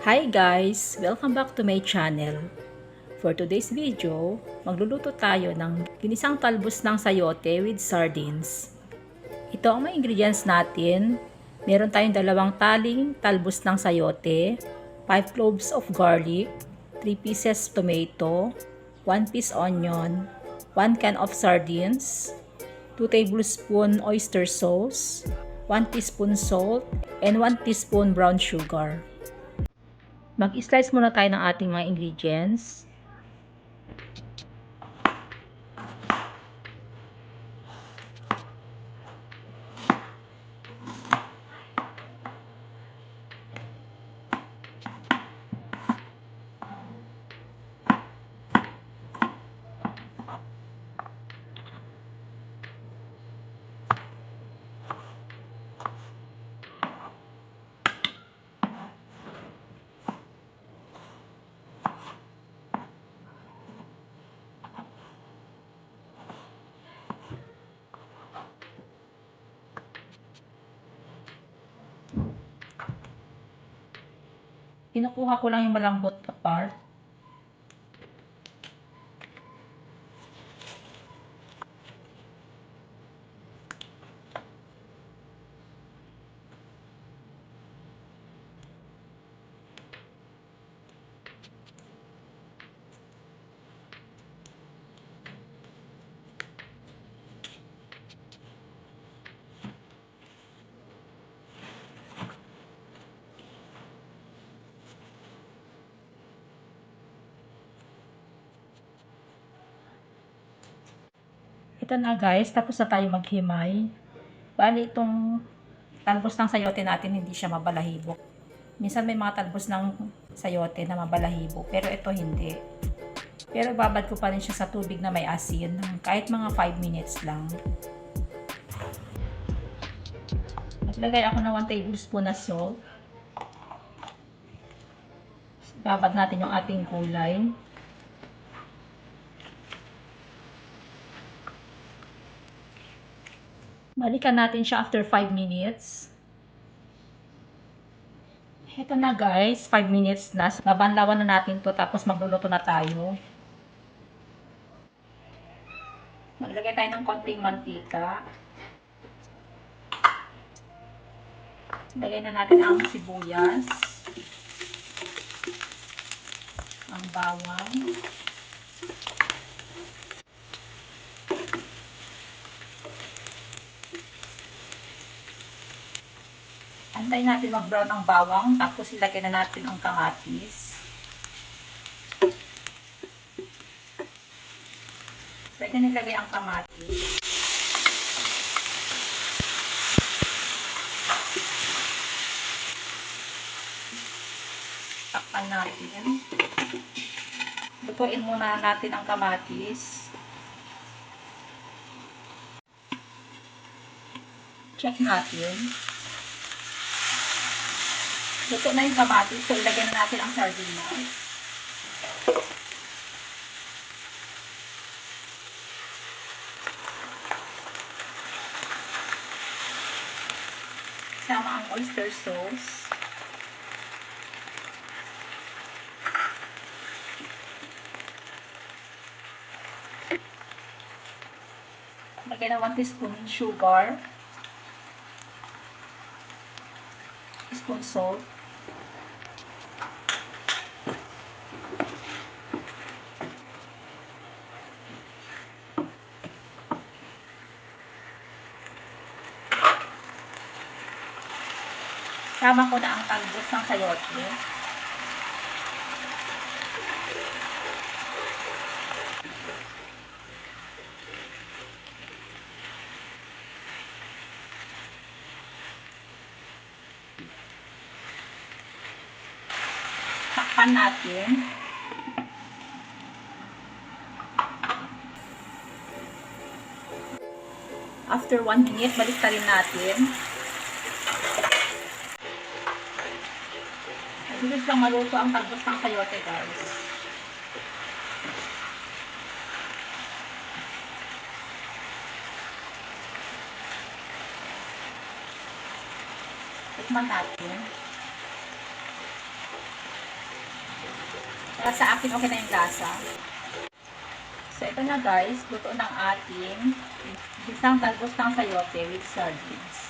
Hi guys! Welcome back to my channel. For today's video, magluluto tayo ng ginisang talbos ng sayote with sardines. Ito ang mga ingredients natin. Meron tayong 2 taling talbos ng sayote, 5 cloves of garlic, 3 pieces tomato, 1 piece onion, 1 can of sardines, 2 tablespoon oyster sauce, 1 teaspoon salt, and 1 teaspoon brown sugar. Mag-slice muna tayo ng ating mga ingredients. Kinukuha ko lang yung malambot na part. Ito na guys, tapos na tayo maghimay. Bali itong talbos ng sayote natin hindi siya mabalahibo. Minsan may mga talbos ng sayote na mabalahibo, pero ito hindi. Pero babad ko pa rin siya sa tubig na may asin, kahit mga 5 minutes lang. Maglagay ako ng 1 tablespoon na salt. Babad natin yung ating gulay. Balikan natin siya after 5 minutes. Ito na guys, 5 minutes na. Babanlawan na natin to tapos magluluto na tayo. Maglagay tayo ng konting mantika. Lagay na natin ang sibuyas, ang bawang, antay natin mag-brown ang bawang, tapos ilagay na natin ang kamatis. Pwede nilagay ang kamatis. Takpan natin. Lutuin muna natin ang kamatis. Check natin. Luto na yung kamatis, so ilagay na natin ang sardinas. Sama ang oyster sauce. Lagay na 1 teaspoon sugar. Teaspoon salt. Sama ko na ang talbos ng sayote. Takpan natin. After 1 minute, balik rin natin. Bilis lang maluto ang talbos ng sayote guys. Tikman natin. Para sa akin, okay na yung lasa. So, ito na guys, luto ng ating isang talbos ng sayote with sardines.